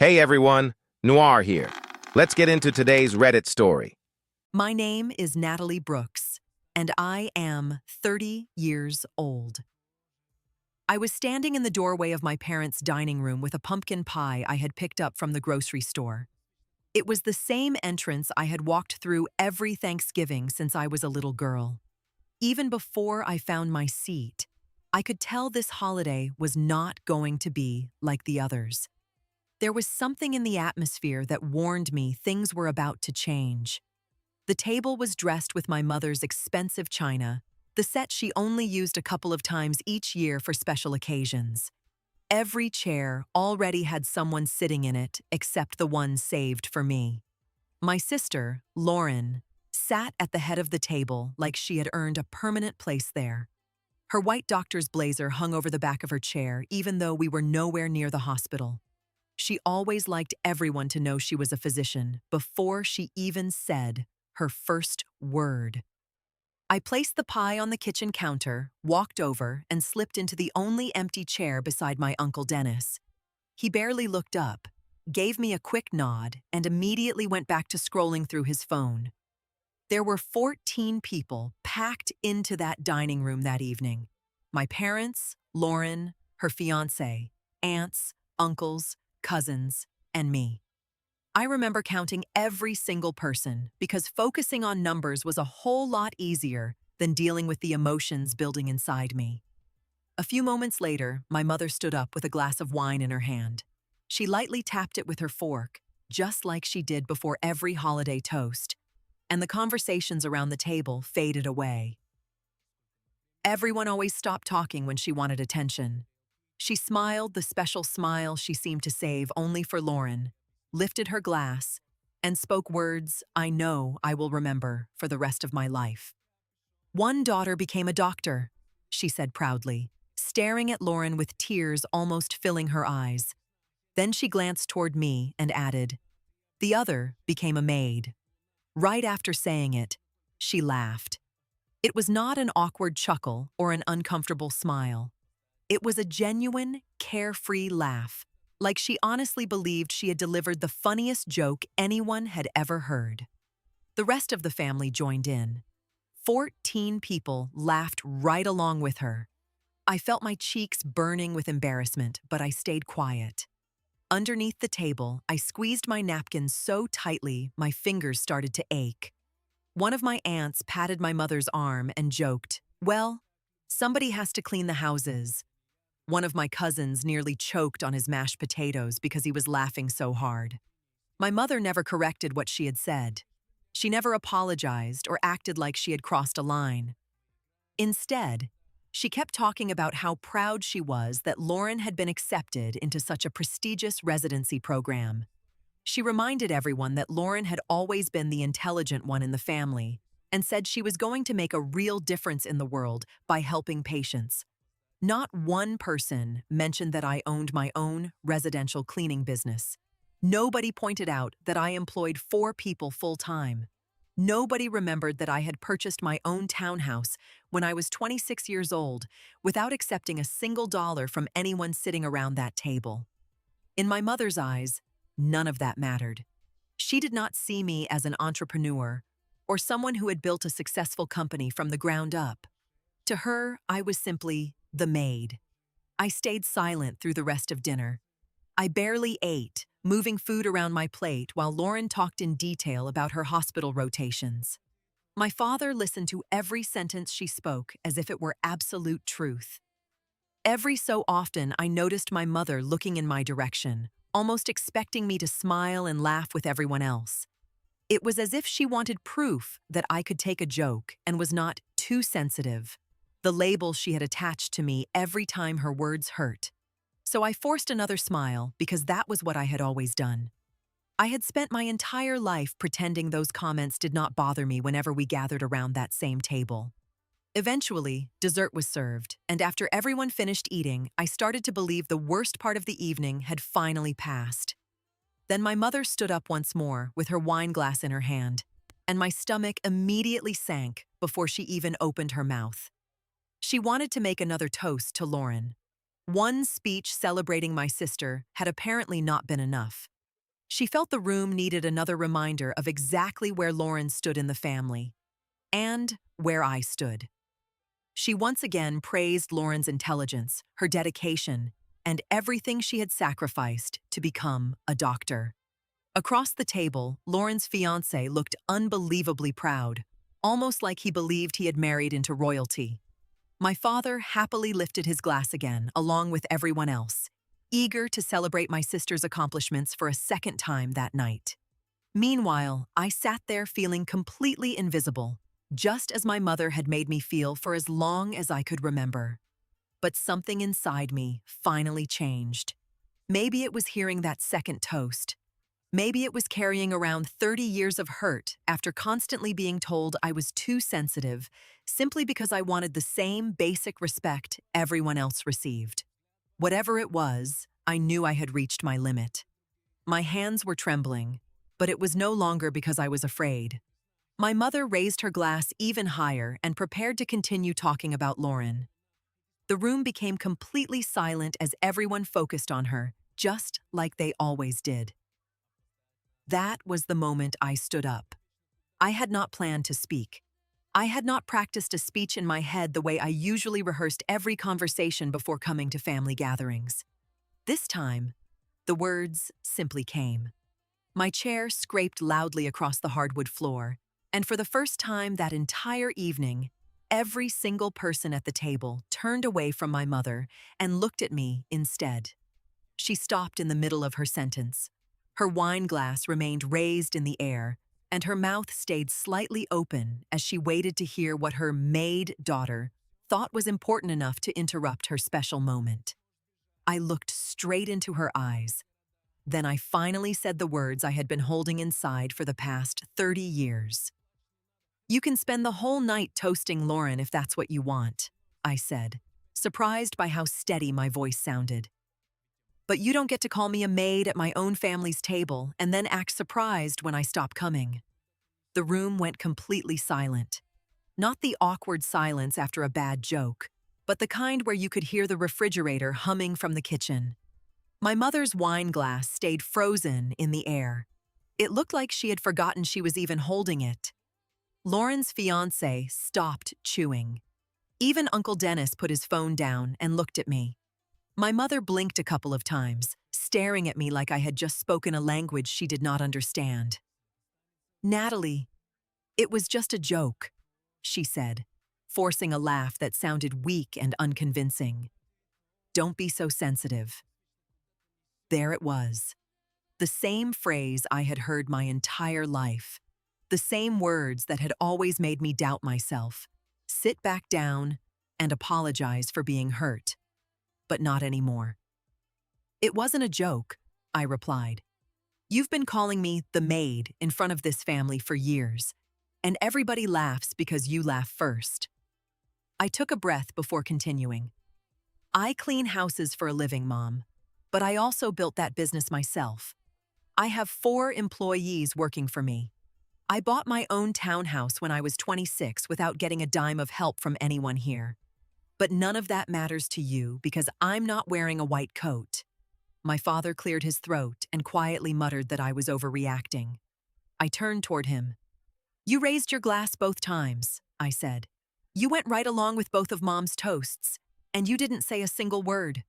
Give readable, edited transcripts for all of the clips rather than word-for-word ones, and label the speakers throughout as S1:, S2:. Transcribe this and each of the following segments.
S1: Hey everyone, Noir here. Let's get into today's Reddit story.
S2: My name is Natalie Brooks, and I am 30 years old. I was standing in the doorway of my parents' dining room with a pumpkin pie I had picked up from the grocery store. It was the same entrance I had walked through every Thanksgiving since I was a little girl. Even before I found my seat, I could tell this holiday was not going to be like the others. There was something in the atmosphere that warned me things were about to change. The table was dressed with my mother's expensive china, the set she only used a couple of times each year for special occasions. Every chair already had someone sitting in it except the one saved for me. My sister, Lauren, sat at the head of the table like she had earned a permanent place there. Her white doctor's blazer hung over the back of her chair even though we were nowhere near the hospital. She always liked everyone to know she was a physician before she even said her first word. I placed the pie on the kitchen counter, walked over, and slipped into the only empty chair beside my Uncle Dennis. He barely looked up, gave me a quick nod, and immediately went back to scrolling through his phone. There were 14 people packed into that dining room that evening. My parents, Lauren, her fiancé, aunts, uncles, cousins, and me. I remember counting every single person because focusing on numbers was a whole lot easier than dealing with the emotions building inside me. A few moments later, my mother stood up with a glass of wine in her hand. She lightly tapped it with her fork, just like she did before every holiday toast, and the conversations around the table faded away. Everyone always stopped talking when she wanted attention. She smiled the special smile she seemed to save only for Lauren, lifted her glass, and spoke words I know I will remember for the rest of my life. "One daughter became a doctor," she said proudly, staring at Lauren with tears almost filling her eyes. Then she glanced toward me and added, "The other became a maid." Right after saying it, she laughed. It was not an awkward chuckle or an uncomfortable smile. It was a genuine, carefree laugh, like she honestly believed she had delivered the funniest joke anyone had ever heard. The rest of the family joined in. 14 people laughed right along with her. I felt my cheeks burning with embarrassment, but I stayed quiet. Underneath the table, I squeezed my napkin so tightly my fingers started to ache. One of my aunts patted my mother's arm and joked, "Well, somebody has to clean the houses." One of my cousins nearly choked on his mashed potatoes because he was laughing so hard. My mother never corrected what she had said. She never apologized or acted like she had crossed a line. Instead, she kept talking about how proud she was that Lauren had been accepted into such a prestigious residency program. She reminded everyone that Lauren had always been the intelligent one in the family and said she was going to make a real difference in the world by helping patients. Not one person mentioned that I owned my own residential cleaning business. Nobody pointed out that I employed 4 people full-time. Nobody remembered that I had purchased my own townhouse when I was 26 years old without accepting a single dollar from anyone sitting around that table. In my mother's eyes, none of that mattered. She did not see me as an entrepreneur or someone who had built a successful company from the ground up. To her, I was simply the maid. I stayed silent through the rest of dinner. I barely ate, moving food around my plate while Lauren talked in detail about her hospital rotations. My father listened to every sentence she spoke as if it were absolute truth. Every so often, I noticed my mother looking in my direction, almost expecting me to smile and laugh with everyone else. It was as if she wanted proof that I could take a joke and was not too sensitive, the label she had attached to me every time her words hurt. So I forced another smile because that was what I had always done. I had spent my entire life pretending those comments did not bother me whenever we gathered around that same table. Eventually, dessert was served, and after everyone finished eating, I started to believe the worst part of the evening had finally passed. Then my mother stood up once more with her wine glass in her hand, and my stomach immediately sank before she even opened her mouth. She wanted to make another toast to Lauren. One speech celebrating my sister had apparently not been enough. She felt the room needed another reminder of exactly where Lauren stood in the family, and where I stood. She once again praised Lauren's intelligence, her dedication, and everything she had sacrificed to become a doctor. Across the table, Lauren's fiancé looked unbelievably proud, almost like he believed he had married into royalty. My father happily lifted his glass again, along with everyone else, eager to celebrate my sister's accomplishments for a second time that night. Meanwhile, I sat there feeling completely invisible, just as my mother had made me feel for as long as I could remember. But something inside me finally changed. Maybe it was hearing that second toast. Maybe it was carrying around 30 years of hurt after constantly being told I was too sensitive, simply because I wanted the same basic respect everyone else received. Whatever it was, I knew I had reached my limit. My hands were trembling, but it was no longer because I was afraid. My mother raised her glass even higher and prepared to continue talking about Lauren. The room became completely silent as everyone focused on her, just like they always did. That was the moment I stood up. I had not planned to speak. I had not practiced a speech in my head the way I usually rehearsed every conversation before coming to family gatherings. This time, the words simply came. My chair scraped loudly across the hardwood floor, and for the first time that entire evening, every single person at the table turned away from my mother and looked at me instead. She stopped in the middle of her sentence. Her wine glass remained raised in the air, and her mouth stayed slightly open as she waited to hear what her Maid daughter thought was important enough to interrupt her special moment. I looked straight into her eyes. Then I finally said the words I had been holding inside for the past 30 years. "You can spend the whole night toasting Lauren if that's what you want," I said, surprised by how steady my voice sounded. "But you don't get to call me a maid at my own family's table and then act surprised when I stop coming." The room went completely silent. Not the awkward silence after a bad joke, but the kind where you could hear the refrigerator humming from the kitchen. My mother's wine glass stayed frozen in the air. It looked like she had forgotten she was even holding it. Lauren's fiancé stopped chewing. Even Uncle Dennis put his phone down and looked at me. My mother blinked a couple of times, staring at me like I had just spoken a language she did not understand. "Natalie, it was just a joke," she said, forcing a laugh that sounded weak and unconvincing. "Don't be so sensitive." There it was. The same phrase I had heard my entire life. The same words that had always made me doubt myself, sit back down, and apologize for being hurt. But not anymore. "It wasn't a joke," I replied. "You've been calling me the maid in front of this family for years, and everybody laughs because you laugh first." I took a breath before continuing. "I clean houses for a living, Mom, but I also built that business myself. I have 4 employees working for me. I bought my own townhouse when I was 26 without getting a dime of help from anyone here. But none of that matters to you because I'm not wearing a white coat." My father cleared his throat and quietly muttered that I was overreacting. I turned toward him. "You raised your glass both times," I said. "You went right along with both of Mom's toasts, and you didn't say a single word."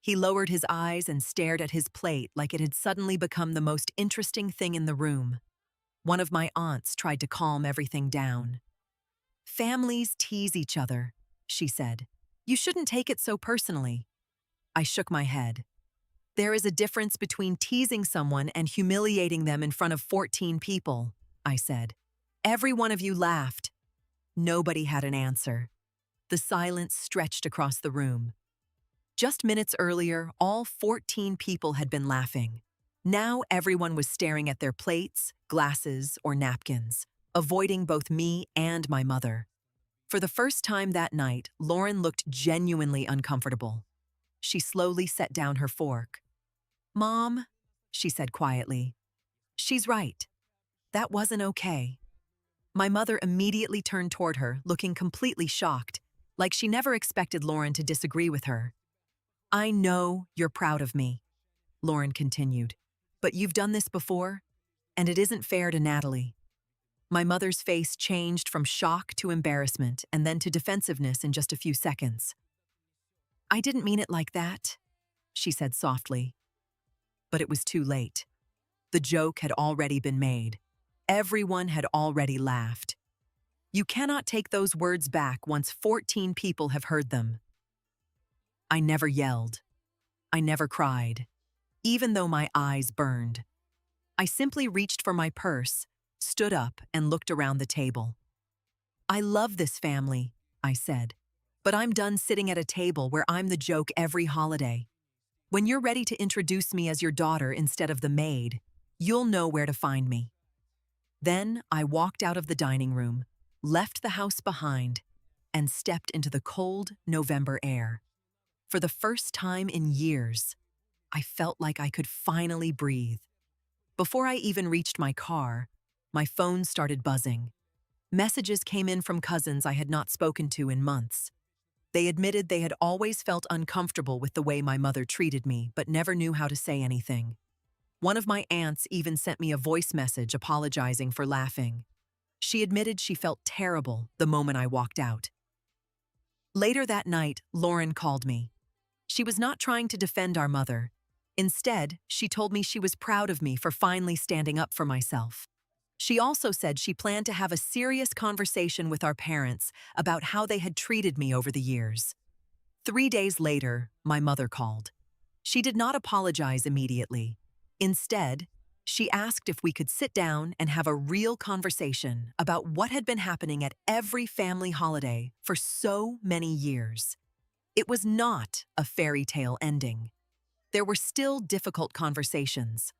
S2: He lowered his eyes and stared at his plate like it had suddenly become the most interesting thing in the room. One of my aunts tried to calm everything down. "Families tease each other," she said. "You shouldn't take it so personally." I shook my head. "There is a difference between teasing someone and humiliating them in front of 14 people, I said. Every one of you laughed. Nobody had an answer. The silence stretched across the room. Just minutes earlier, all 14 people had been laughing. Now everyone was staring at their plates, glasses, or napkins, avoiding both me and my mother. For the first time that night, Lauren looked genuinely uncomfortable. She slowly set down her fork. "Mom," she said quietly, "she's right. That wasn't okay." My mother immediately turned toward her, looking completely shocked, like she never expected Lauren to disagree with her. I know you're proud of me, Lauren continued, but you've done this before, and it isn't fair to Natalie. My mother's face changed from shock to embarrassment and then to defensiveness in just a few seconds. I didn't mean it like that, she said softly. But it was too late. The joke had already been made. Everyone had already laughed. You cannot take those words back once 14 people have heard them. I never yelled. I never cried, even though my eyes burned. I simply reached for my purse, stood up, and looked around the table. I love this family, I said, but I'm done sitting at a table where I'm the joke every holiday. When you're ready to introduce me as your daughter instead of the maid, you'll know where to find me. Then I walked out of the dining room, left the house behind, and stepped into the cold November air. For the first time in years, I felt like I could finally breathe. Before I even reached my car, my phone started buzzing. Messages came in from cousins I had not spoken to in months. They admitted they had always felt uncomfortable with the way my mother treated me, but never knew how to say anything. One of my aunts even sent me a voice message apologizing for laughing. She admitted she felt terrible the moment I walked out. Later that night, Lauren called me. She was not trying to defend our mother. Instead, she told me she was proud of me for finally standing up for myself. She also said she planned to have a serious conversation with our parents about how they had treated me over the years. 3 days later, my mother called. She did not apologize immediately. Instead, she asked if we could sit down and have a real conversation about what had been happening at every family holiday for so many years. It was not a fairy tale ending. There were still difficult conversations.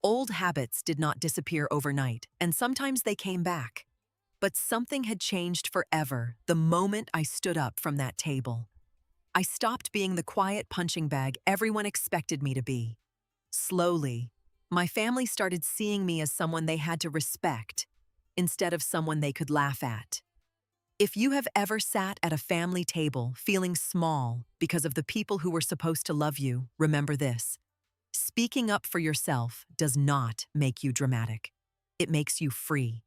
S2: Old habits did not disappear overnight, and sometimes they came back. But something had changed forever the moment I stood up from that table. I stopped being the quiet punching bag everyone expected me to be. Slowly, my family started seeing me as someone they had to respect, instead of someone they could laugh at. If you have ever sat at a family table feeling small because of the people who were supposed to love you, remember this. Speaking up for yourself does not make you dramatic. It makes you free.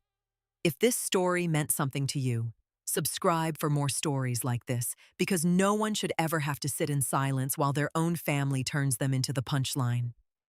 S2: If this story meant something to you, subscribe for more stories like this, because no one should ever have to sit in silence while their own family turns them into the punchline.